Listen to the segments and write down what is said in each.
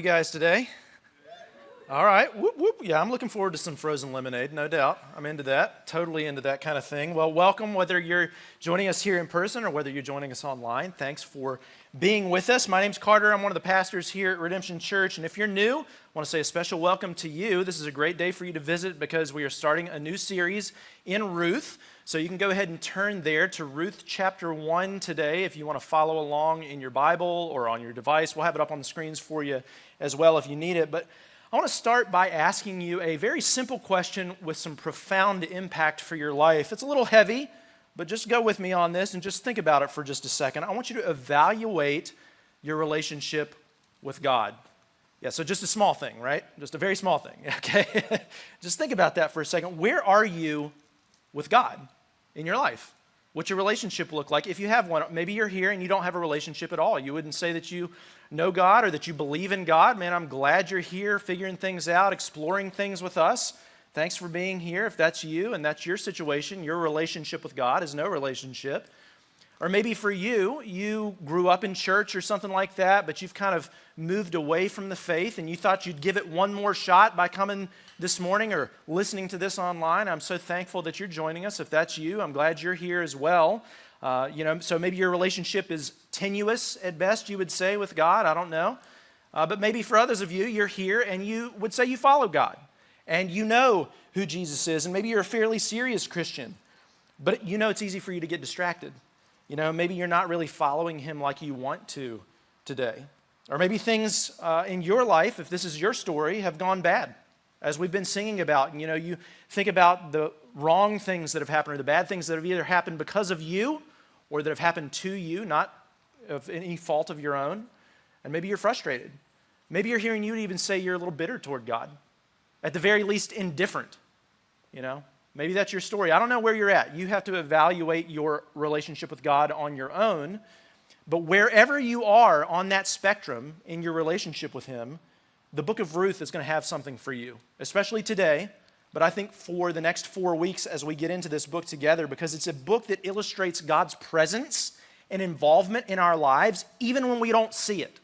guys today? All right. Whoop, whoop. Yeah, I'm looking forward to some frozen lemonade, no doubt. I'm into that, totally into that kind of thing. Well, welcome, whether you're joining us here in person or whether you're joining us online. Thanks for being with us. My name's Carter. I'm one of the pastors here at Redemption Church. And if you're new, I want to say a special welcome to you. This is a great day for you to visit because we are starting a new series in Ruth. So you can go ahead and turn there to Ruth chapter 1 today if you want to follow along in your Bible or on your device. We'll have it up on the screens for you as well if you need it. But I want to start by asking you a very simple question with some profound impact for your life. It's a little heavy, but just go with me on this and just think about it for just a second. I want you to evaluate your relationship with God. Yeah, so just a small thing, right? Just a very small thing, okay? Just think about that for a second. Where are you with God in your life? What's your relationship look like? If you have one, maybe you're here and you don't have a relationship at all. You wouldn't say that you know God or that you believe in God. Man, I'm glad you're here figuring things out, exploring things with us. Thanks for being here. If that's you and that's your situation, your relationship with God is no relationship. Or maybe for you, you grew up in church or something like that, but you've kind of moved away from the faith and you thought you'd give it one more shot by coming this morning or listening to this online. I'm so thankful that you're joining us. If that's you, I'm glad you're here as well. So maybe your relationship is tenuous at best, you would say, with God. I don't know. But maybe for others of you, you're here and you would say you follow God and you know who Jesus is. And maybe you're a fairly serious Christian, but you know it's easy for you to get distracted. You know, maybe you're not really following him like you want to today. Or maybe things in your life, if this is your story, have gone bad, as we've been singing about. And, you know, you think about the wrong things that have happened or the bad things that have either happened because of you or that have happened to you, not of any fault of your own. And maybe you're frustrated. Maybe you're hearing you even say you're a little bitter toward God. At the very least, indifferent, you know. Maybe that's your story. I don't know where you're at. You have to evaluate your relationship with God on your own. But wherever you are on that spectrum in your relationship with him, the book of Ruth is going to have something for you, especially today, but I think for the next 4 weeks as we get into this book together, because it's a book that illustrates God's presence and involvement in our lives, even when we don't see it,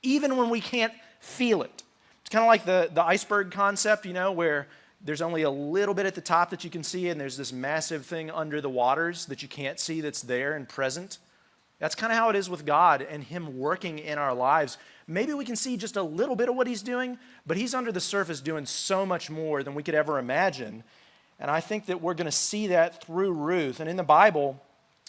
even when we can't feel it. It's kind of like the iceberg concept, you know, where there's only a little bit at the top that you can see, and there's this massive thing under the waters that you can't see that's there and present. That's kind of how it is with God and him working in our lives. Maybe we can see just a little bit of what he's doing, but he's under the surface doing so much more than we could ever imagine. And I think that we're going to see that through Ruth. And in the Bible,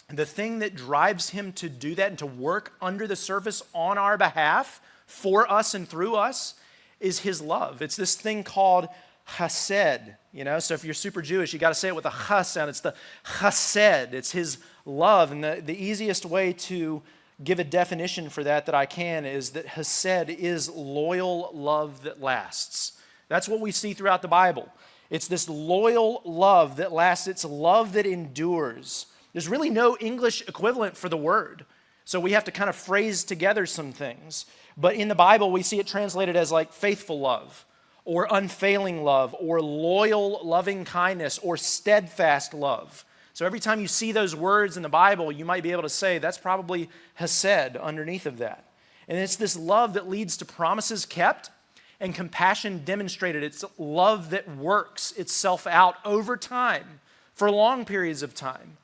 the thing that drives him to do that and to work under the surface on our behalf, for us and through us, is his love. It's this thing called Hesed, you know, so if you're super Jewish, you got to say it with a ch sound. It's the Hesed. It's his love. And the easiest way to give a definition for that I can is that Hesed is loyal love that lasts. That's what we see throughout the Bible. It's this loyal love that lasts. It's love that endures. There's really no English equivalent for the word. So we have to kind of phrase together some things. But in the Bible, we see it translated as like faithful love, or unfailing love, or loyal loving kindness, or steadfast love. So every time you see those words in the Bible, you might be able to say that's probably Hesed underneath of that. And it's this love that leads to promises kept and compassion demonstrated. It's love that works itself out over time for long periods of time.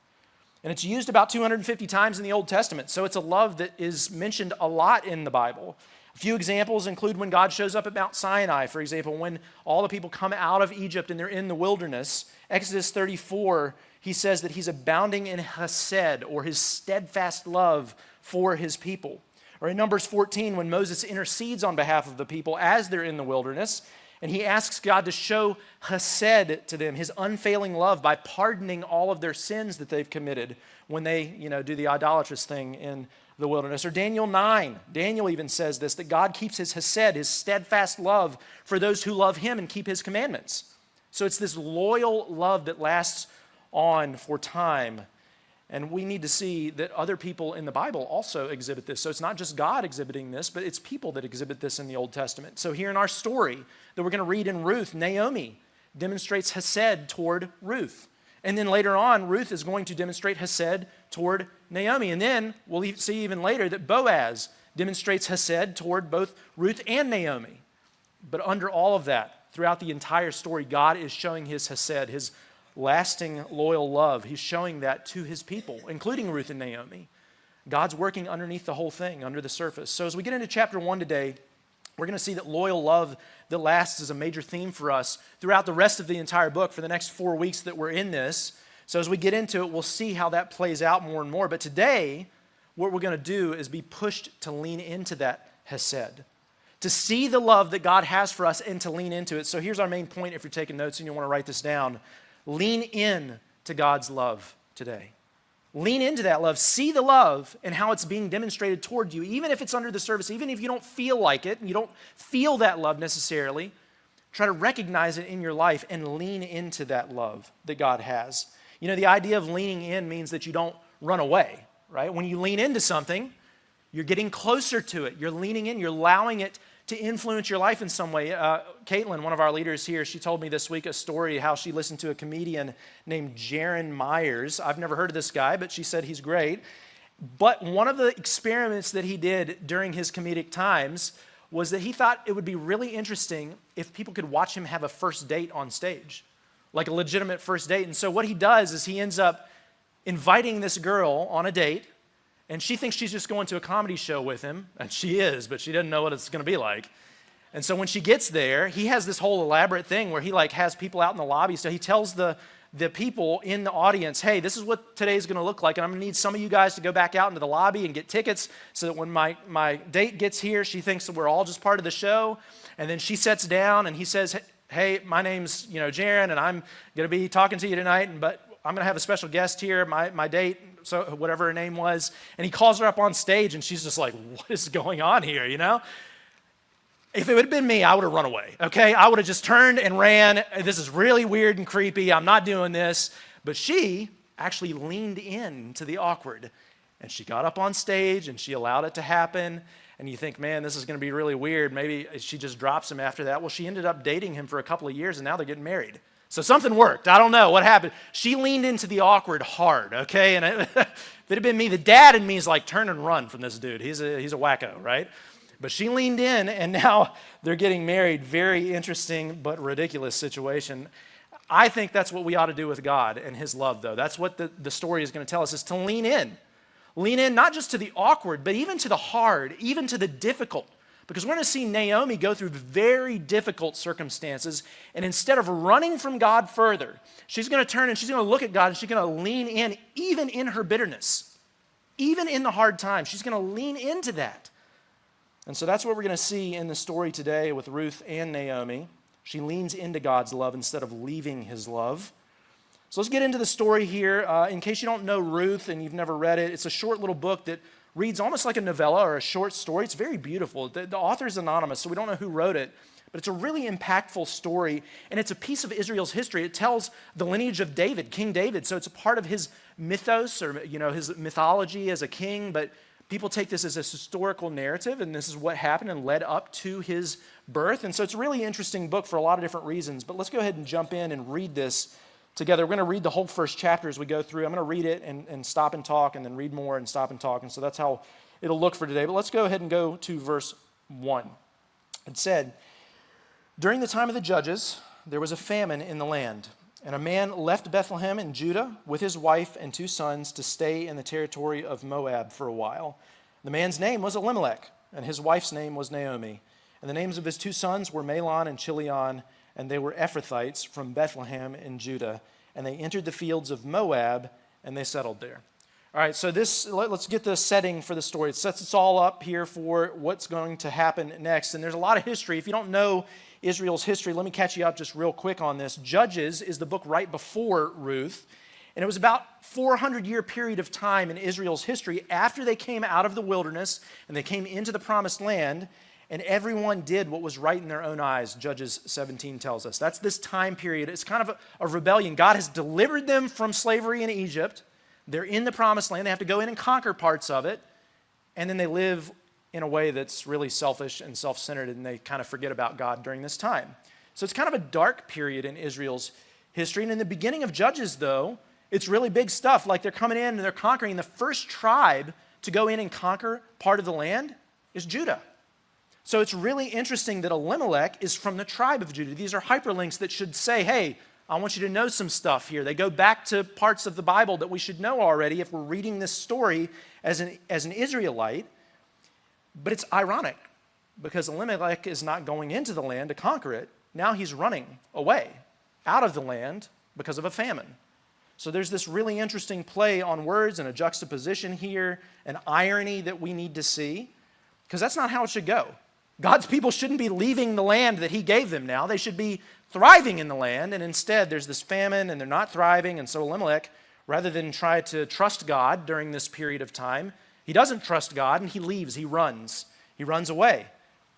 And it's used about 250 times in the Old Testament. So it's a love that is mentioned a lot in the Bible. A few examples include when God shows up at Mount Sinai, for example, when all the people come out of Egypt and they're in the wilderness. Exodus 34, he says that he's abounding in Hesed, or his steadfast love for his people. Or in Numbers 14, when Moses intercedes on behalf of the people as they're in the wilderness, and he asks God to show Hesed to them, his unfailing love, by pardoning all of their sins that they've committed when they, do the idolatrous thing in the wilderness. Or Daniel 9, Daniel even says this, that God keeps his Hesed, his steadfast love for those who love him and keep his commandments. So it's this loyal love that lasts on for time. And we need to see that other people in the Bible also exhibit this. So it's not just God exhibiting this, but it's people that exhibit this in the Old Testament. So here in our story that we're going to read in Ruth, Naomi demonstrates Hesed toward Ruth. And then later on, Ruth is going to demonstrate Hesed toward Naomi. And then we'll see even later that Boaz demonstrates Hesed toward both Ruth and Naomi. But under all of that, throughout the entire story, God is showing his Hesed, his lasting, loyal love. He's showing that to his people, including Ruth and Naomi. God's working underneath the whole thing, under the surface. So as we get into chapter 1 today, we're going to see that loyal love that lasts is a major theme for us throughout the rest of the entire book for the next 4 weeks that we're in this. So as we get into it, we'll see how that plays out more and more. But today, what we're going to do is be pushed to lean into that Hesed, to see the love that God has for us and to lean into it. So here's our main point if you're taking notes and you want to write this down. Lean in to God's love today. Lean into that love. See the love and how it's being demonstrated toward you, even if it's under the surface, even if you don't feel like it and you don't feel that love necessarily. Try to recognize it in your life and lean into that love that God has. You know, the idea of leaning in means that you don't run away, right? When you lean into something, you're getting closer to it. You're leaning in. You're allowing it to influence your life in some way. Caitlin, one of our leaders here, she told me this week a story how she listened to a comedian named Jaron Myers. I've never heard of this guy, but she said he's great. But one of the experiments that he did during his comedic times was that he thought it would be really interesting if people could watch him have a first date on stage, like a legitimate first date. And so what he does is he ends up inviting this girl on a date, and she thinks she's just going to a comedy show with him, and she is, but she doesn't know what it's going to be like. And so when she gets there, he has this whole elaborate thing where he has people out in the lobby. So he tells the people in the audience, hey, this is what today's going to look like, and I'm going to need some of you guys to go back out into the lobby and get tickets so that when my date gets here, she thinks that we're all just part of the show. And then she sits down, and he says, hey, my name's Jaron, and I'm going to be talking to you tonight, but I'm going to have a special guest here, my date, so whatever her name was. And he calls her up on stage, and she's just like, what is going on here, you know? If it would have been me, I would have run away, okay? I would have just turned and ran. This is really weird and creepy. I'm not doing this. But she actually leaned in to the awkward, and she got up on stage, and she allowed it to happen. And you think, man, this is going to be really weird. Maybe she just drops him after that. Well, she ended up dating him for a couple of years, and now they're getting married. So something worked. I don't know what happened. She leaned into the awkward hard, okay? And if it had been me, the dad in me is like, turn and run from this dude. He's a wacko, right? But she leaned in, and now they're getting married. Very interesting but ridiculous situation. I think that's what we ought to do with God and his love, though. That's what the story is going to tell us, is to lean in. Lean in not just to the awkward, but even to the hard, even to the difficult. Because we're going to see Naomi go through very difficult circumstances, and instead of running from God further, she's going to turn and she's going to look at God, and she's going to lean in, even in her bitterness, even in the hard times. She's going to lean into that. And so that's what we're going to see in the story today with Ruth and Naomi. She leans into God's love instead of leaving his love. So let's get into the story here. In case you don't know Ruth and you've never read it, it's a short little book that reads almost like a novella or a short story. It's very beautiful. The author is anonymous, so we don't know who wrote it, but it's a really impactful story, and it's a piece of Israel's history. It tells the lineage of David, King David, so it's a part of his mythos, or his mythology as a king, but people take this as a historical narrative, and this is what happened and led up to his birth, and so it's a really interesting book for a lot of different reasons, but let's go ahead and jump in and read this together. We're going to read the whole first chapter as we go through. I'm going to read it and stop and talk, and then read more and stop and talk. And so that's how it'll look for today. But let's go ahead and go to verse 1. It said, during the time of the judges, there was a famine in the land, and a man left Bethlehem in Judah with his wife and 2 sons to stay in the territory of Moab for a while. The man's name was Elimelech, and his wife's name was Naomi. And the names of his 2 sons were Mahlon and Chilion, and they were Ephrathites from Bethlehem in Judah. And they entered the fields of Moab, and they settled there. All right, so let's get the setting for the story. It sets us all up here for what's going to happen next. And there's a lot of history. If you don't know Israel's history, let me catch you up just real quick on this. Judges is the book right before Ruth. And it was about 400-year period of time in Israel's history after they came out of the wilderness and they came into the promised land. And everyone did what was right in their own eyes, Judges 17 tells us. That's this time period. It's kind of a rebellion. God has delivered them from slavery in Egypt. They're in the promised land. They have to go in and conquer parts of it. And then they live in a way that's really selfish and self-centered, and they kind of forget about God during this time. So it's kind of a dark period in Israel's history. And in the beginning of Judges, though, it's really big stuff. Like they're coming in and they're conquering. The first tribe to go in and conquer part of the land is Judah. So it's really interesting that Elimelech is from the tribe of Judah. These are hyperlinks that should say, hey, I want you to know some stuff here. They go back to parts of the Bible that we should know already if we're reading this story as an Israelite. But it's ironic because Elimelech is not going into the land to conquer it. Now he's running away out of the land because of a famine. So there's this really interesting play on words and a juxtaposition here, an irony that we need to see, because that's not how it should go. God's people shouldn't be leaving the land that he gave them now. They should be thriving in the land, and instead there's this famine and they're not thriving. And so Elimelech, rather than try to trust God during this period of time, he doesn't trust God and he leaves, he runs away,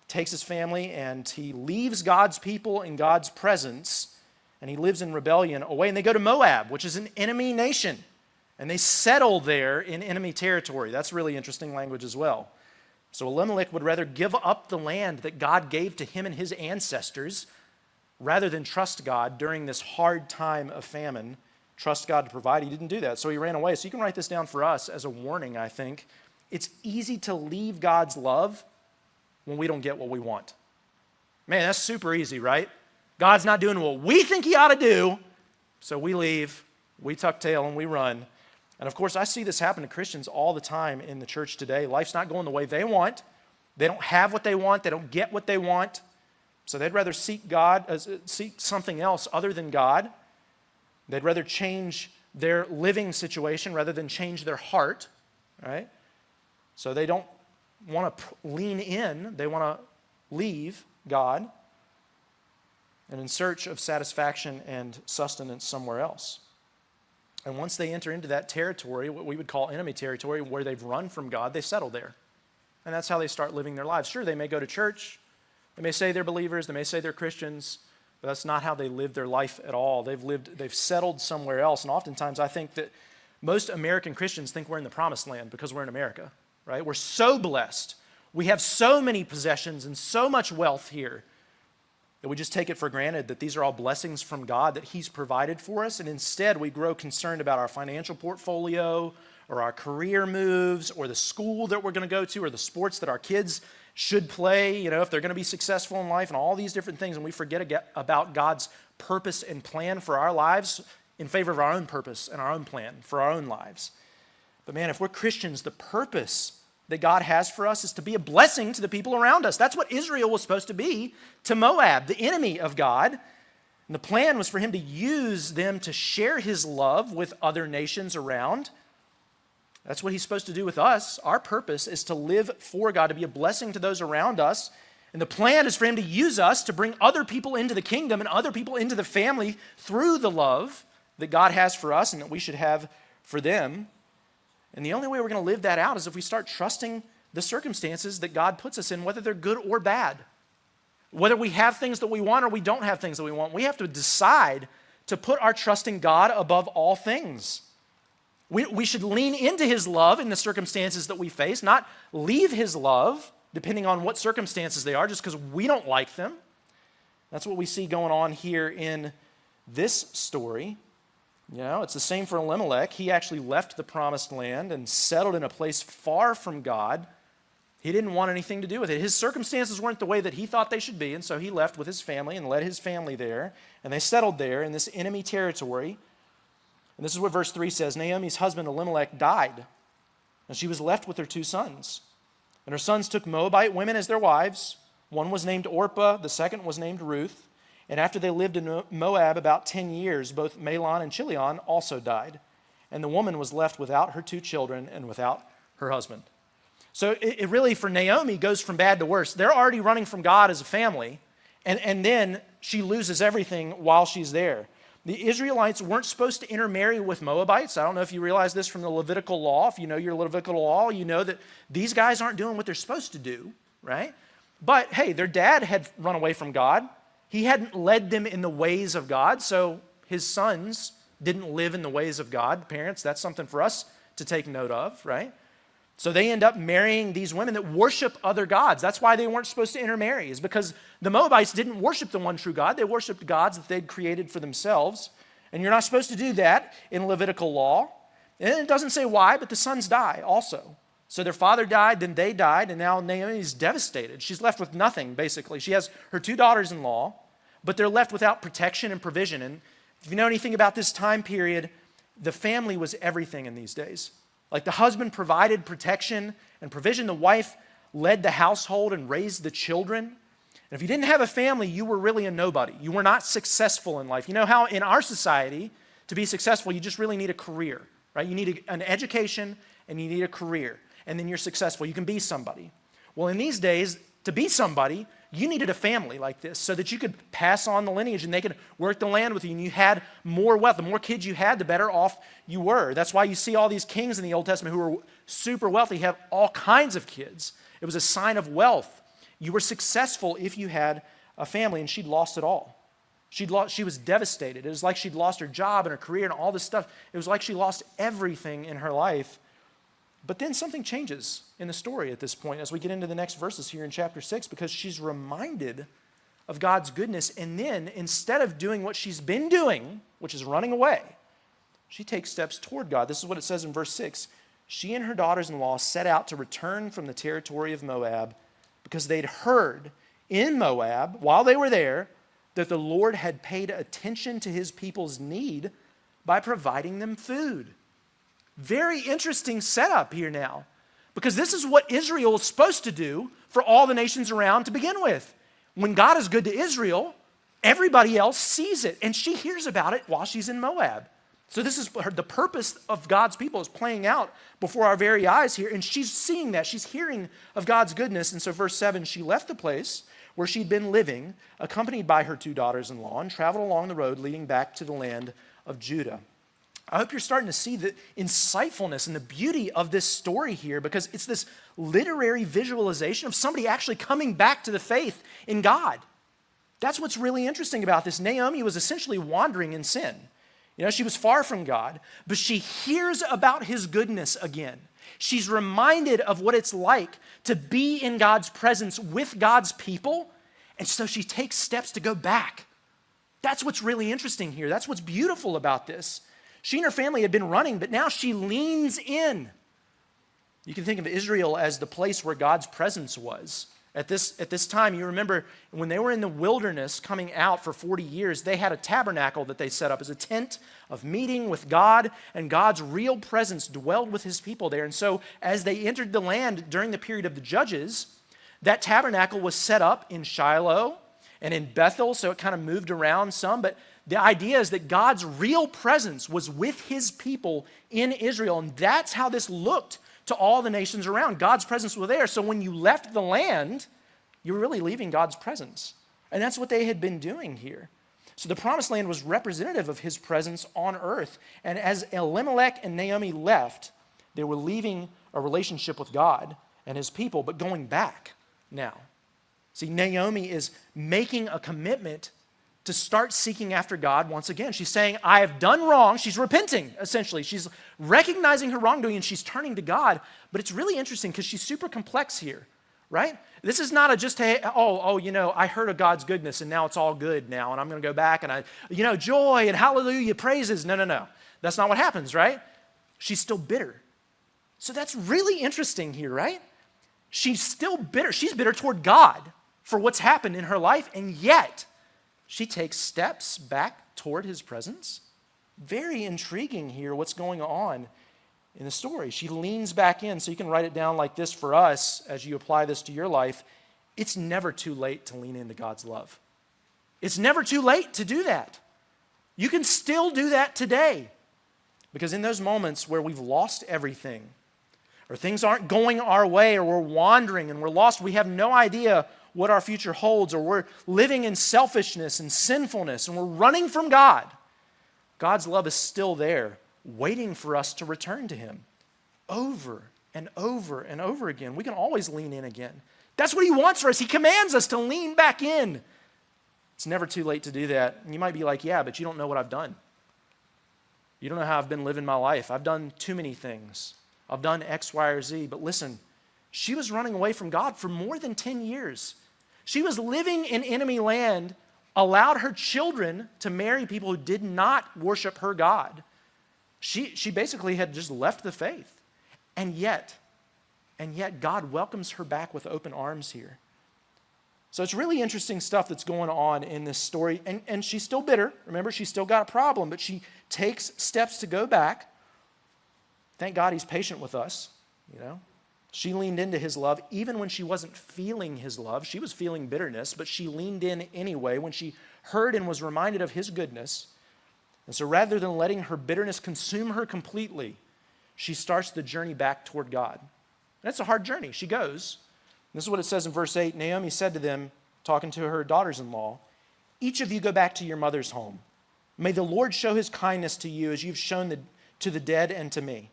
takes his family and he leaves God's people in God's presence, and he lives in rebellion away. And they go to Moab, which is an enemy nation, and they settle there in enemy territory. That's really interesting language as well. So Elimelech would rather give up the land that God gave to him and his ancestors rather than trust God during this hard time of famine, trust God to provide. He didn't do that, so he ran away. So you can write this down for us as a warning, I think. It's easy to leave God's love when we don't get what we want. Man, that's super easy, right? God's not doing what we think he ought to do, so we leave, we tuck tail, and we run. And of course, I see this happen to Christians all the time in the church today. Life's not going the way they want. They don't have what they want. They don't get what they want. So they'd rather seek something else other than God. They'd rather change their living situation rather than change their heart, right? So they don't want to lean in. They want to leave God and in search of satisfaction and sustenance somewhere else. And once they enter into that territory, what we would call enemy territory, where they've run from God, they settle there. And that's how they start living their lives. Sure, they may go to church. They may say they're believers. They may say they're Christians. But that's not how they live their life at all. They've settled somewhere else. And oftentimes I think that most American Christians think we're in the promised land because we're in America, right? We're so blessed. We have so many possessions and so much wealth here that we just take it for granted that these are all blessings from God that he's provided for us. And instead, we grow concerned about our financial portfolio or our career moves or the school that we're going to go to or the sports that our kids should play, if they're going to be successful in life and all these different things. And we forget about God's purpose and plan for our lives in favor of our own purpose and our own plan for our own lives. But man, if we're Christians, the purpose that God has for us is to be a blessing to the people around us. That's what Israel was supposed to be to Moab, the enemy of God. And the plan was for him to use them to share his love with other nations around. That's what he's supposed to do with us. Our purpose is to live for God, to be a blessing to those around us. And the plan is for him to use us to bring other people into the kingdom and other people into the family through the love that God has for us and that we should have for them. And the only way we're going to live that out is if we start trusting the circumstances that God puts us in, whether they're good or bad. Whether we have things that we want or we don't have things that we want. We have to decide to put our trust in God above all things. We should lean into his love in the circumstances that we face, not leave his love, depending on what circumstances they are, just because we don't like them. That's what we see going on here in this story. It's the same for Elimelech. He actually left the promised land and settled in a place far from God. He didn't want anything to do with it. His circumstances weren't the way that he thought they should be, and so he left with his family and led his family there, and they settled there in this enemy territory. And this is what verse 3 says. Naomi's husband Elimelech died, and she was left with her 2 sons. And her sons took Moabite women as their wives. One was named Orpah, the second was named Ruth. And after they lived in Moab about 10 years, both Mahlon and Chilion also died. And the woman was left without her 2 children and without her husband. So it really, for Naomi, goes from bad to worse. They're already running from God as a family, and then she loses everything while she's there. The Israelites weren't supposed to intermarry with Moabites. I don't know if you realize this from the Levitical law. If you know your Levitical law, you know that these guys aren't doing what they're supposed to do, right? But hey, their dad had run away from God. He hadn't led them in the ways of God, so his sons didn't live in the ways of God. Parents, that's something for us to take note of, right? So they end up marrying these women that worship other gods. That's why they weren't supposed to intermarry, is because the Moabites didn't worship the one true God. They worshiped gods that they'd created for themselves. And you're not supposed to do that in Levitical law. And it doesn't say why, but the sons die also. So their father died, then they died, and now Naomi's devastated. She's left with nothing, basically. She has her 2 daughters-in-law, but they're left without protection and provision. And if you know anything about this time period, the family was everything in these days. Like the husband provided protection and provision. The wife led the household and raised the children. And if you didn't have a family, you were really a nobody. You were not successful in life. You know how in our society, to be successful, you just really need a career, right? You need an education and you need a career. And then you're successful. You can be somebody. Well, in these days, to be somebody, you needed a family like this so that you could pass on the lineage and they could work the land with you and you had more wealth. The more kids you had, the better off you were. That's why you see all these kings in the Old Testament who were super wealthy, have all kinds of kids. It was a sign of wealth. You were successful if you had a family, and she'd lost it all. She was devastated. It was like she'd lost her job and her career and all this stuff. It was like she lost everything in her life. But then something changes in the story at this point as we get into the next verses here in chapter 6, because she's reminded of God's goodness. And then instead of doing what she's been doing, which is running away, she takes steps toward God. This is what it says in verse 6. She and her daughters-in-law set out to return from the territory of Moab because they'd heard in Moab, while they were there, that the Lord had paid attention to his people's need by providing them food. Very interesting setup here now, because this is what Israel is supposed to do for all the nations around to begin with. When God is good to Israel, everybody else sees it, and she hears about it while she's in Moab. So this is the purpose of God's people is playing out before our very eyes here, and she's seeing that. She's hearing of God's goodness, and so verse 7, she left the place where she'd been living, accompanied by her 2 daughters-in-law, and traveled along the road leading back to the land of Judah. I hope you're starting to see the insightfulness and the beauty of this story here, because it's this literary visualization of somebody actually coming back to the faith in God. That's what's really interesting about this. Naomi was essentially wandering in sin. You know, she was far from God, but she hears about his goodness again. She's reminded of what it's like to be in God's presence with God's people, and so she takes steps to go back. That's what's really interesting here. That's what's beautiful about this. She and her family had been running, but now she leans in. You can think of Israel as the place where God's presence was. At this time, you remember when they were in the wilderness coming out for 40 years, they had a tabernacle that they set up as a tent of meeting with God, and God's real presence dwelled with his people there. And so as they entered the land during the period of the Judges, that tabernacle was set up in Shiloh and in Bethel, so it kind of moved around some, but the idea is that God's real presence was with his people in Israel, and that's how this looked to all the nations around. God's presence was there, so when you left the land, you were really leaving God's presence. And that's what they had been doing here. So the promised land was representative of his presence on earth, and as Elimelech and Naomi left, they were leaving a relationship with God and his people, but going back now. See, Naomi is making a commitment to start seeking after God once again. She's saying, I have done wrong. She's repenting, essentially. She's recognizing her wrongdoing and she's turning to God. But it's really interesting because she's super complex here, right? This is not I heard of God's goodness and now it's all good now and I'm going to go back and joy and hallelujah, praises. No. That's not what happens, right? She's still bitter. So that's really interesting here, right? She's still bitter. She's bitter toward God for what's happened in her life, and yet she takes steps back toward his presence. Very intriguing here what's going on in the story. She leans back in, so you can write it down like this for us as you apply this to your life. It's never too late to lean into God's love. It's never too late to do that. You can still do that today, because in those moments where we've lost everything, or things aren't going our way, or we're wandering and we're lost, we have no idea what our future holds, or we're living in selfishness and sinfulness, and we're running from God, God's love is still there, waiting for us to return to him over and over and over again. We can always lean in again. That's what he wants for us. He commands us to lean back in. It's never too late to do that. And you might be like, yeah, but you don't know what I've done. You don't know how I've been living my life. I've done too many things. I've done X, Y, or Z. But listen, she was running away from God for more than 10 years. She was living in enemy land, allowed her children to marry people who did not worship her God. She basically had just left the faith. And yet, and yet God welcomes her back with open arms here. So it's really interesting stuff that's going on in this story. And she's still bitter. Remember, she's still got a problem, but she takes steps to go back. Thank God he's patient with us, She leaned into his love even when she wasn't feeling his love. She was feeling bitterness, but she leaned in anyway when she heard and was reminded of his goodness. And so rather than letting her bitterness consume her completely, she starts the journey back toward God. And that's a hard journey. She goes. This is what it says in verse 8. Naomi said to them, talking to her daughters-in-law, "Each of you go back to your mother's home. May the Lord show his kindness to you as you've shown to the dead and to me.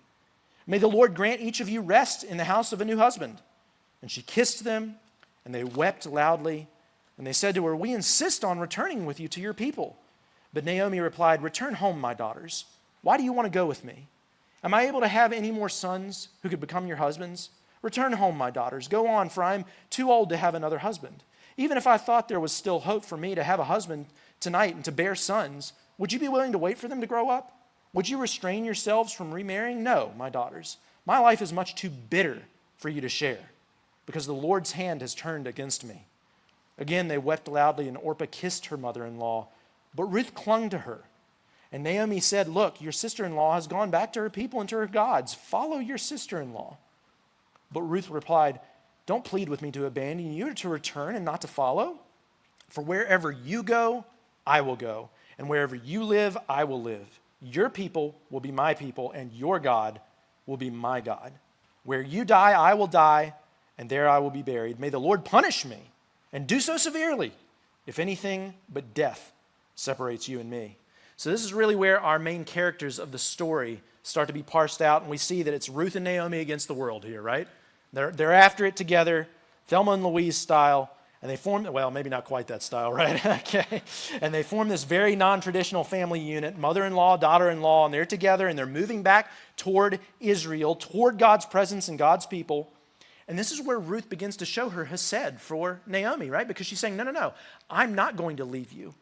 May the Lord grant each of you rest in the house of a new husband." And she kissed them, and they wept loudly. And they said to her, "We insist on returning with you to your people." But Naomi replied, "Return home, my daughters. Why do you want to go with me? Am I able to have any more sons who could become your husbands? Return home, my daughters. Go on, for I am too old to have another husband. Even if I thought there was still hope for me to have a husband tonight and to bear sons, would you be willing to wait for them to grow up? Would you restrain yourselves from remarrying? No, my daughters. My life is much too bitter for you to share, because the Lord's hand has turned against me." Again, they wept loudly, and Orpah kissed her mother-in-law, but Ruth clung to her. And Naomi said, "Look, your sister-in-law has gone back to her people and to her gods. Follow your sister-in-law." But Ruth replied, "Don't plead with me to abandon you or to return and not to follow. For wherever you go, I will go, and wherever you live, I will live. Your people will be my people, and your God will be my God. Where you die, I will die, and there I will be buried. May the Lord punish me, and do so severely, if anything but death separates you and me." So this is really where our main characters of the story start to be parsed out, and we see that it's Ruth and Naomi against the world here, right? They're after it together, Thelma and Louise style, and they form, well, maybe not quite that style, right? Okay. And they form this very non-traditional family unit, mother-in-law, daughter-in-law, and they're together, and they're moving back toward Israel, toward God's presence and God's people. And this is where Ruth begins to show her Hesed for Naomi, right? Because she's saying, no, I'm not going to leave you.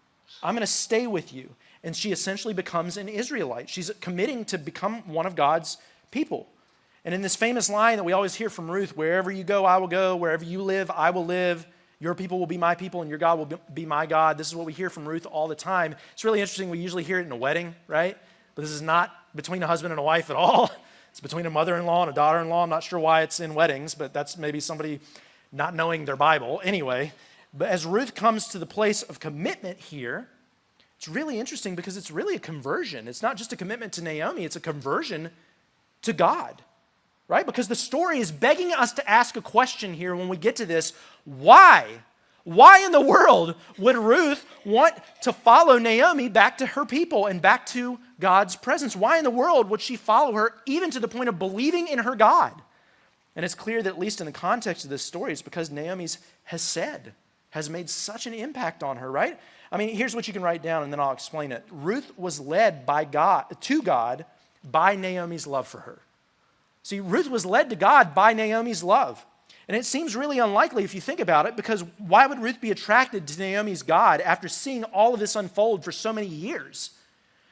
I'm going to stay with you. And she essentially becomes an Israelite. She's committing to become one of God's people. And in this famous line that we always hear from Ruth, "Wherever you go, I will go. Wherever you live, I will live. Your people will be my people, and your God will be my God." This is what we hear from Ruth all the time. It's really interesting. We usually hear it in a wedding, right? But this is not between a husband and a wife at all. It's between a mother-in-law and a daughter-in-law. I'm not sure why it's in weddings, but that's maybe somebody not knowing their Bible. Anyway, but as Ruth comes to the place of commitment here, it's really interesting because it's really a conversion. It's not just a commitment to Naomi, it's a conversion to God, right? Because the story is begging us to ask a question here when we get to this. Why? Why in the world would Ruth want to follow Naomi back to her people and back to God's presence? Why in the world would she follow her even to the point of believing in her God? And it's clear that at least in the context of this story, it's because Naomi's Hesed has made such an impact on her, right? I mean, here's what you can write down and then I'll explain it. Ruth was led by God to God by Naomi's love for her. See, Ruth was led to God by Naomi's love. And it seems really unlikely if you think about it, because why would Ruth be attracted to Naomi's God after seeing all of this unfold for so many years?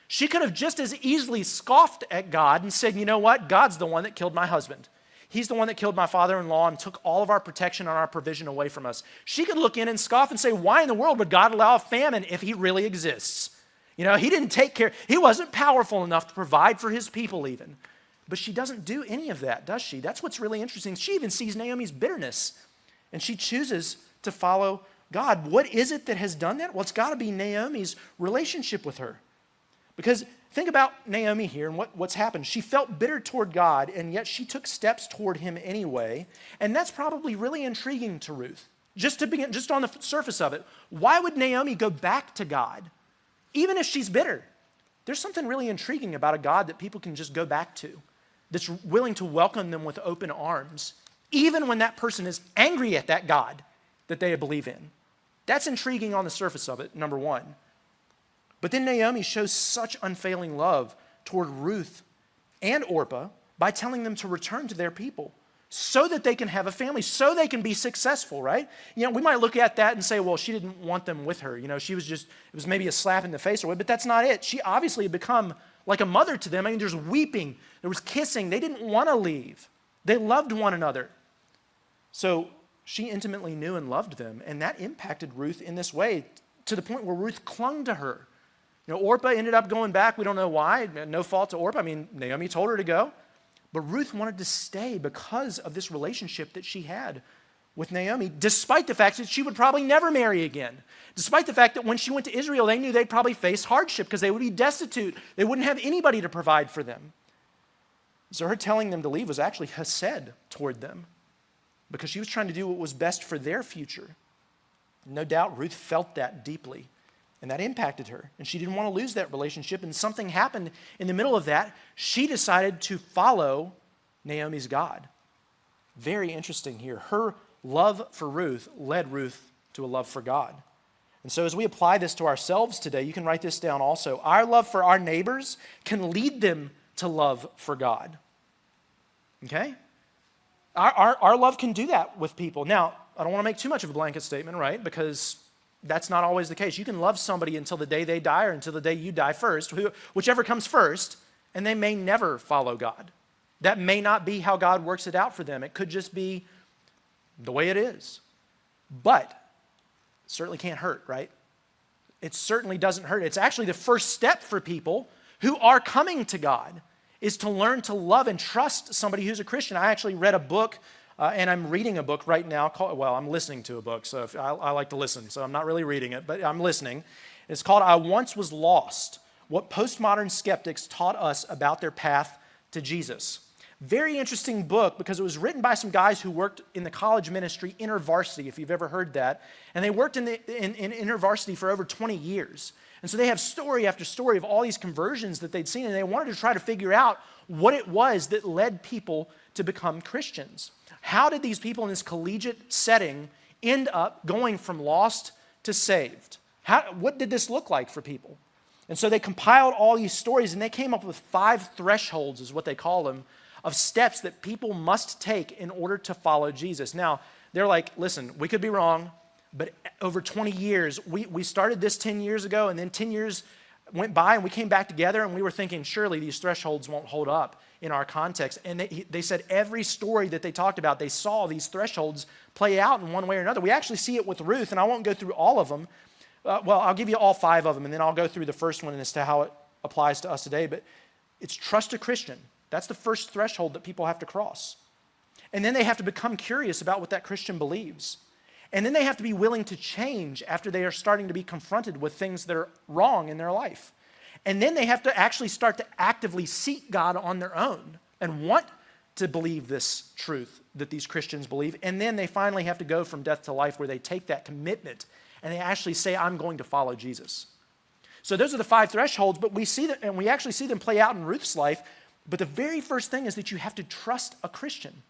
She could have just as easily scoffed at God and said, "You know what? God's the one that killed my husband. He's the one that killed my father-in-law and took all of our protection and our provision away from us." She could look in and scoff and say, "Why in the world would God allow a famine if he really exists? He didn't take care. He wasn't powerful enough to provide for his people even." But she doesn't do any of that, does she? That's what's really interesting. She even sees Naomi's bitterness, and she chooses to follow God. What is it that has done that? Well, it's got to be Naomi's relationship with her. Because think about Naomi here and what's happened. She felt bitter toward God, and yet she took steps toward him anyway. And that's probably really intriguing to Ruth. Just on the surface of it, why would Naomi go back to God, even if she's bitter? There's something really intriguing about a God that people can just go back to, that's willing to welcome them with open arms, even when that person is angry at that God that they believe in. That's intriguing on the surface of it, number one. But then Naomi shows such unfailing love toward Ruth and Orpah by telling them to return to their people so that they can have a family, so they can be successful, right? We might look at that and say, well, she didn't want them with her. She was it was maybe a slap in the face or what, but that's not it. She obviously had become like a mother to them. There's weeping, there was kissing. They didn't want to leave. They loved one another. So she intimately knew and loved them, and that impacted Ruth in this way to the point where Ruth clung to her. Orpah ended up going back. We don't know why. No fault to Orpah. Naomi told her to go. But Ruth wanted to stay because of this relationship that she had with Naomi, despite the fact that she would probably never marry again. Despite the fact that when she went to Israel, they knew they'd probably face hardship because they would be destitute. They wouldn't have anybody to provide for them. So her telling them to leave was actually Hesed toward them because she was trying to do what was best for their future. No doubt Ruth felt that deeply, and that impacted her. And she didn't want to lose that relationship, and something happened in the middle of that. She decided to follow Naomi's God. Very interesting here. Her love for Ruth led Ruth to a love for God. And so as we apply this to ourselves today, you can write this down also. Our love for our neighbors can lead them to love for God. Okay? Our love can do that with people. Now, I don't want to make too much of a blanket statement, right? Because that's not always the case. You can love somebody until the day they die or until the day you die first, whichever comes first, and they may never follow God. That may not be how God works it out for them. It could just be the way it is. But it certainly can't hurt, right? It certainly doesn't hurt. It's actually the first step for people who are coming to God is to learn to love and trust somebody who's a Christian. I actually read a book, and I'm reading a book right now. I'm listening to a book, so I like to listen, so I'm not really reading it, but I'm listening. It's called I Once Was Lost, What Postmodern Skeptics Taught Us About Their Path to Jesus. Very interesting book because it was written by some guys who worked in the college ministry, InterVarsity, if you've ever heard that. And they worked in InterVarsity for over 20 years. And so they have story after story of all these conversions that they'd seen, and they wanted to try to figure out what it was that led people to become Christians. How did these people in this collegiate setting end up going from lost to saved? What did this look like for people? And so they compiled all these stories, and they came up with 5 thresholds, is what they call them, of steps that people must take in order to follow Jesus. Now, they're like, listen, we could be wrong, but over 20 years, we started this 10 years ago, and then 10 years went by, and we came back together, and we were thinking, surely these thresholds won't hold up in our context. And they said every story that they talked about, they saw these thresholds play out in one way or another. We actually see it with Ruth, and I won't go through all of them. I'll give you all 5 of them, and then I'll go through the first one as to how it applies to us today. But it's trust a Christian. That's the first threshold that people have to cross. And then they have to become curious about what that Christian believes. And then they have to be willing to change after they are starting to be confronted with things that are wrong in their life. And then they have to actually start to actively seek God on their own and want to believe this truth that these Christians believe. And then they finally have to go from death to life where they take that commitment and they actually say, I'm going to follow Jesus. So those are the 5 thresholds, but we see that, and we actually see them play out in Ruth's life. But the very first thing is that you have to trust a Christian.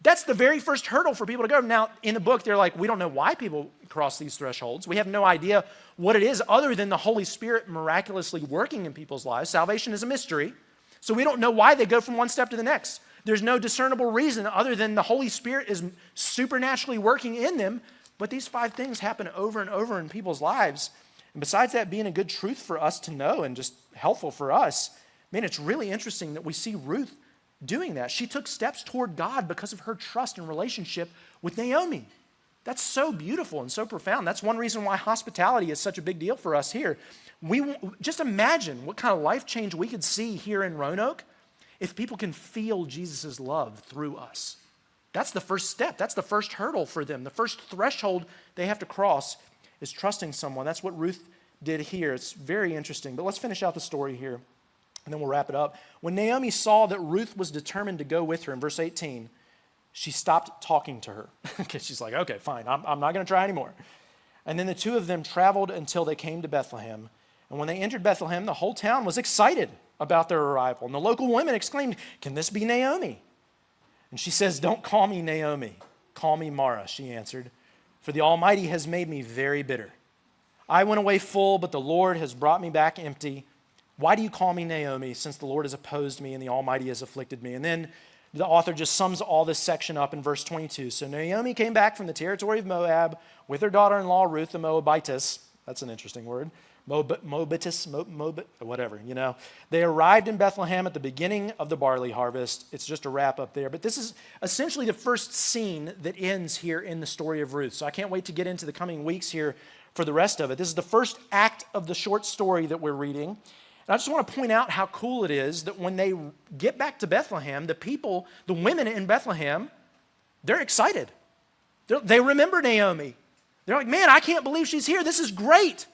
That's the very first hurdle for people to go. Now, in the book, they're like, we don't know why people cross these thresholds. We have no idea what it is other than the Holy Spirit miraculously working in people's lives. Salvation is a mystery. So we don't know why they go from one step to the next. There's no discernible reason other than the Holy Spirit is supernaturally working in them. But these 5 things happen over and over in people's lives. And besides that being a good truth for us to know and just helpful for us, man, it's really interesting that we see Ruth doing that. She took steps toward God because of her trust and relationship with Naomi. That's so beautiful and so profound. That's one reason why hospitality is such a big deal for us here. Just imagine what kind of life change we could see here in Roanoke if people can feel Jesus' love through us. That's the first step. That's the first hurdle for them. The first threshold they have to cross is trusting someone. That's what Ruth did here. It's very interesting. But let's finish out the story here, and then we'll wrap it up. When Naomi saw that Ruth was determined to go with her, in verse 18, she stopped talking to her. Okay, she's like, okay, fine, I'm not going to try anymore. And then the 2 of them traveled until they came to Bethlehem. And when they entered Bethlehem, the whole town was excited about their arrival. And the local women exclaimed, can this be Naomi? And she says, don't call me Naomi. Call me Mara, she answered. For the Almighty has made me very bitter. I went away full, but the Lord has brought me back empty. Why do you call me Naomi, since the Lord has opposed me and the Almighty has afflicted me? And then the author just sums all this section up in verse 22. So Naomi came back from the territory of Moab with her daughter-in-law, Ruth the Moabitess. That's an interesting word. Moabitess, whatever, They arrived in Bethlehem at the beginning of the barley harvest. It's just a wrap up there. But this is essentially the first scene that ends here in the story of Ruth. So I can't wait to get into the coming weeks here for the rest of it. This is the first act of the short story that we're reading. And I just want to point out how cool it is that when they get back to Bethlehem, the women in Bethlehem, they're excited. They remember Naomi. They're like, man, I can't believe she's here. This is great.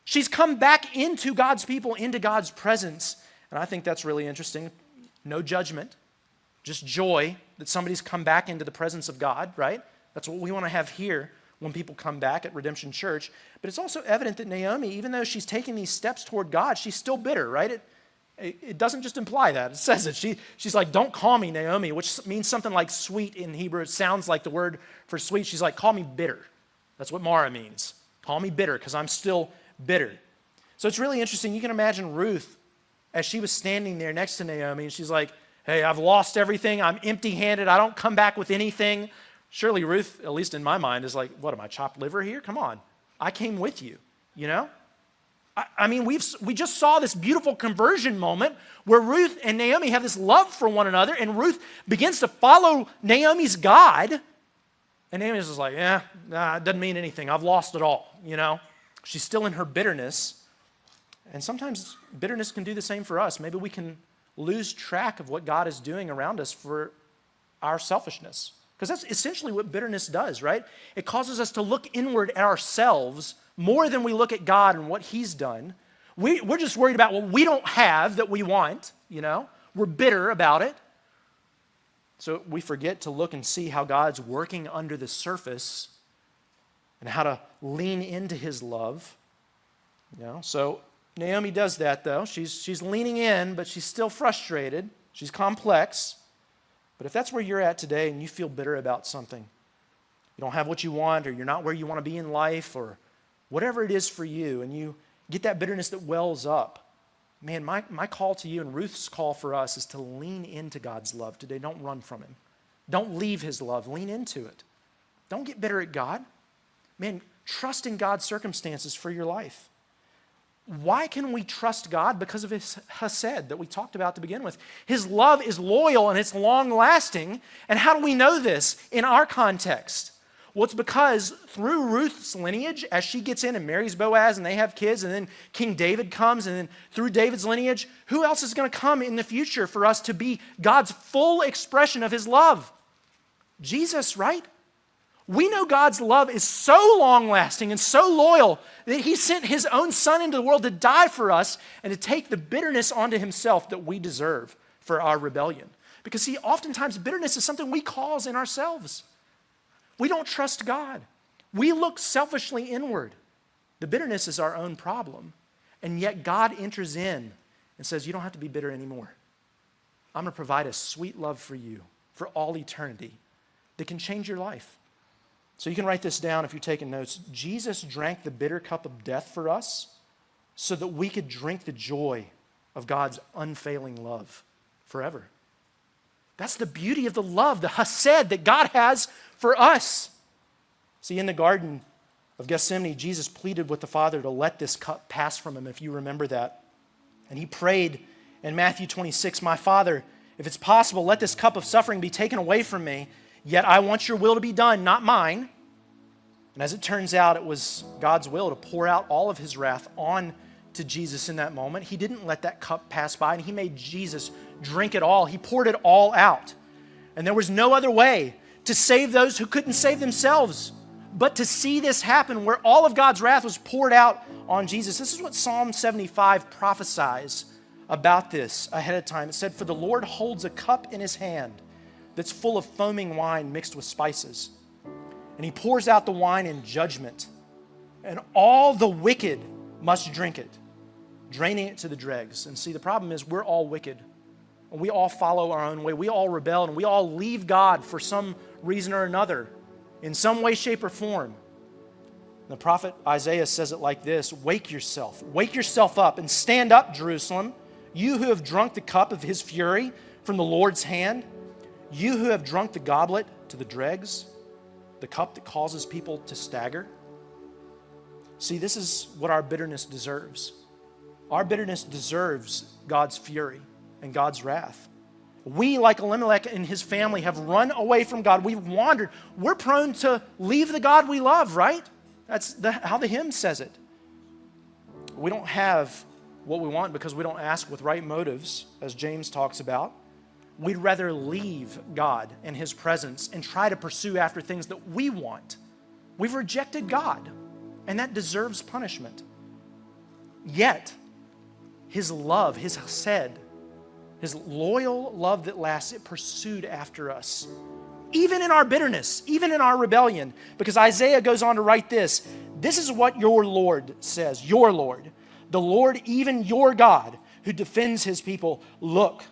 She's come back into God's people, into God's presence. And I think that's really interesting. No judgment, just joy that somebody's come back into the presence of God, right? That's what we want to have here when people come back at Redemption Church. But it's also evident that Naomi, even though she's taking these steps toward God, she's still bitter, right? It doesn't just imply that. It says it. She's like, don't call me Naomi, which means something like sweet in Hebrew. It sounds like the word for sweet. She's like, call me bitter. That's what Mara means. Call me bitter because I'm still bitter. So it's really interesting. You can imagine Ruth as she was standing there next to Naomi, and she's like, hey, I've lost everything. I'm empty-handed. I don't come back with anything. Surely Ruth, at least in my mind, is like, what, am I chopped liver here? Come on. I came with you, I mean, we just saw this beautiful conversion moment where Ruth and Naomi have this love for one another, and Ruth begins to follow Naomi's God, and Naomi's just like, it doesn't mean anything. I've lost it all, She's still in her bitterness, and sometimes bitterness can do the same for us. Maybe we can lose track of what God is doing around us for our selfishness, because that's essentially what bitterness does, right? It causes us to look inward at ourselves more than we look at God and what He's done. We're just worried about what we don't have that we want, We're bitter about it. So we forget to look and see how God's working under the surface and how to lean into His love. So Naomi does that, though. She's leaning in, but she's still frustrated. She's complex. But if that's where you're at today and you feel bitter about something, you don't have what you want, or you're not where you want to be in life, or whatever it is for you, and you get that bitterness that wells up, man, my call to you and Ruth's call for us is to lean into God's love today. Don't run from Him. Don't leave His love. Lean into it. Don't get bitter at God. Man, trust in God's circumstances for your life. Why can we trust God? Because of His Hesed that we talked about to begin with. His love is loyal and it's long-lasting. And how do we know this in our context? Well, it's because through Ruth's lineage, as she gets in and marries Boaz and they have kids, and then King David comes, and then through David's lineage, who else is going to come in the future for us to be God's full expression of His love? Jesus, right? We know God's love is so long-lasting and so loyal that He sent His own Son into the world to die for us and to take the bitterness onto Himself that we deserve for our rebellion. Because see, oftentimes bitterness is something we cause in ourselves. We don't trust God. We look selfishly inward. The bitterness is our own problem. And yet God enters in and says, you don't have to be bitter anymore. I'm going to provide a sweet love for you for all eternity that can change your life. So you can write this down if you're taking notes. Jesus drank the bitter cup of death for us so that we could drink the joy of God's unfailing love forever. That's the beauty of the love, the Hesed that God has for us. See, in the Garden of Gethsemane, Jesus pleaded with the Father to let this cup pass from Him, if you remember that. And He prayed in Matthew 26, my Father, if it's possible, let this cup of suffering be taken away from me, yet I want your will to be done, not mine. And as it turns out, it was God's will to pour out all of His wrath on to Jesus in that moment. He didn't let that cup pass by, and He made Jesus drink it all. He poured it all out. And there was no other way to save those who couldn't save themselves but to see this happen where all of God's wrath was poured out on Jesus. This is what Psalm 75 prophesies about this ahead of time. It said, for the Lord holds a cup in His hand that's full of foaming wine mixed with spices. And He pours out the wine in judgment. And all the wicked must drink it, draining it to the dregs. And see, the problem is we're all wicked. And we all follow our own way. We all rebel, and we all leave God for some reason or another, in some way, shape, or form. The prophet Isaiah says it like this, wake yourself up, and stand up, Jerusalem, you who have drunk the cup of His fury from the Lord's hand, you who have drunk the goblet to the dregs, the cup that causes people to stagger. See, this is what our bitterness deserves. Our bitterness deserves God's fury and God's wrath. We, like Elimelech and his family, have run away from God. We've wandered. We're prone to leave the God we love, right? That's how the hymn says it. We don't have what we want because we don't ask with right motives, as James talks about. We'd rather leave God and his presence and try to pursue after things that we want. We've rejected God, and that deserves punishment. Yet, his love, his Hesed, his loyal love that lasts, it pursued after us. Even in our bitterness, even in our rebellion. Because Isaiah goes on to write this. This is what your Lord says, your Lord. The Lord, even your God, who defends his people. Look,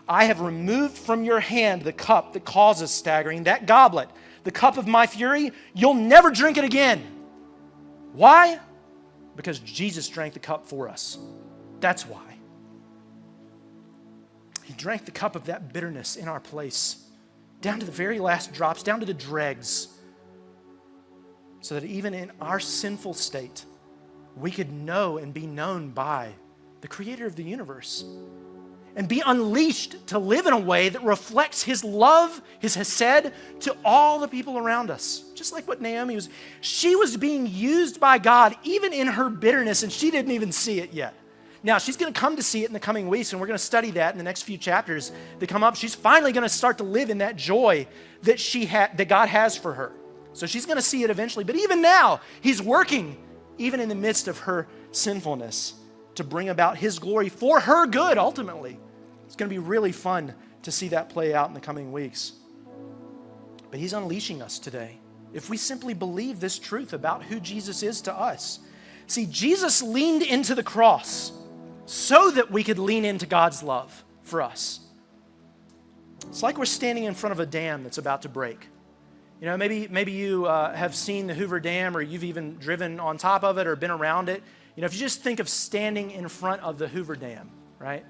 I have removed from your hand the cup that causes staggering, that goblet, the cup of my fury. You'll never drink it again. Why? Because Jesus drank the cup for us. That's why. He drank the cup of that bitterness in our place, down to the very last drops, down to the dregs, so that even in our sinful state, we could know and be known by the Creator of the universe and be unleashed to live in a way that reflects his love, his Hesed, to all the people around us. Just like what Naomi was. She was being used by God even in her bitterness, and she didn't even see it yet. Now, she's going to come to see it in the coming weeks, and we're going to study that in the next few chapters that come up. She's finally going to start to live in that joy that that God has for her. So she's going to see it eventually. But even now, he's working, even in the midst of her sinfulness, to bring about his glory for her good, ultimately. It's going to be really fun to see that play out in the coming weeks. But he's unleashing us today if we simply believe this truth about who Jesus is to us. See, Jesus leaned into the cross so that we could lean into God's love for us. It's like we're standing in front of a dam that's about to break. You know, maybe you have seen the Hoover Dam, or you've even driven on top of it or been around it. You know, if you just think of standing in front of the Hoover Dam, right?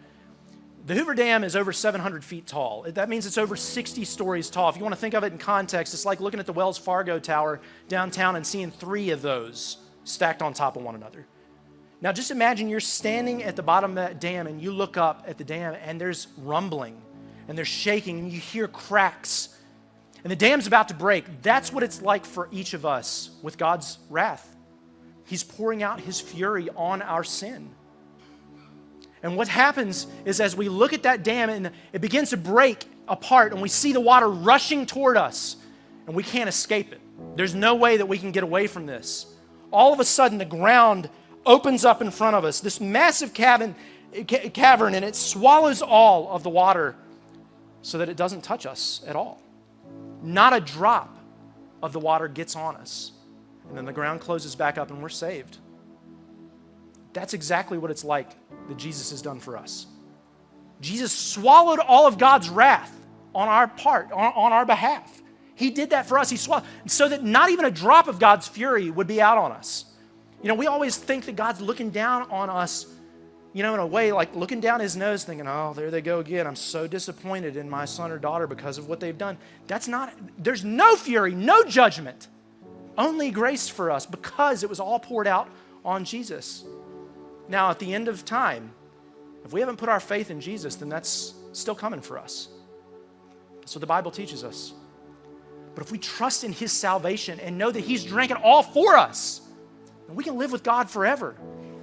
The Hoover Dam is over 700 feet tall. That means it's over 60 stories tall. If you want to think of it in context, it's like looking at the Wells Fargo Tower downtown and seeing 3 of those stacked on top of one another. Now just imagine you're standing at the bottom of that dam and you look up at the dam and there's rumbling and there's shaking and you hear cracks and the dam's about to break. That's what it's like for each of us with God's wrath. He's pouring out his fury on our sin. And what happens is as we look at that dam and it begins to break apart and we see the water rushing toward us and we can't escape it. There's no way that we can get away from this. All of a sudden the ground opens up in front of us, this massive cavern, and it swallows all of the water so that it doesn't touch us at all. Not a drop of the water gets on us. And then the ground closes back up and we're saved. That's exactly what it's like that Jesus has done for us. Jesus swallowed all of God's wrath on our part, on our behalf. He did that for us. He swallowed, so that not even a drop of God's fury would be out on us. You know, we always think that God's looking down on us, you know, in a way like looking down his nose thinking, oh, there they go again. I'm so disappointed in my son or daughter because of what they've done. There's no fury, no judgment, only grace for us because it was all poured out on Jesus. Now, at the end of time, if we haven't put our faith in Jesus, then that's still coming for us. That's what the Bible teaches us. But if we trust in his salvation and know that he's drank it all for us, then we can live with God forever.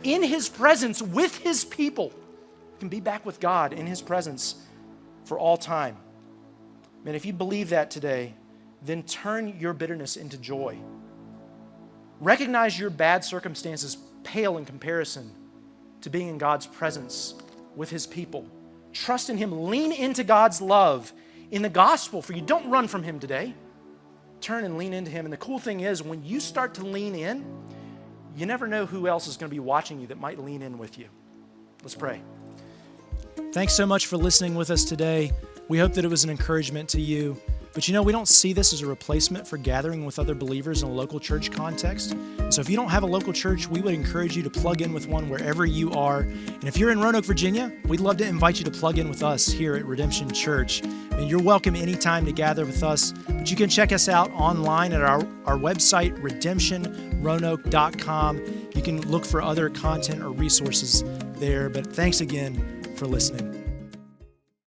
In his presence with his people. We can be back with God in his presence for all time. Man, if you believe that today, then turn your bitterness into joy. Recognize your bad circumstances pale in comparison to being in God's presence with his people. Trust in him. Lean into God's love in the gospel for you. Don't run from him today. Turn and lean into him. And the cool thing is, when you start to lean in, you never know who else is going to be watching you that might lean in with you. Let's pray. Thanks so much for listening with us today. We hope that it was an encouragement to you. But we don't see this as a replacement for gathering with other believers in a local church context. And so if you don't have a local church, we would encourage you to plug in with one wherever you are. And if you're in Roanoke, Virginia, we'd love to invite you to plug in with us here at Redemption Church. And you're welcome anytime to gather with us. But you can check us out online at our website, redemptionroanoke.com. You can look for other content or resources there. But thanks again for listening.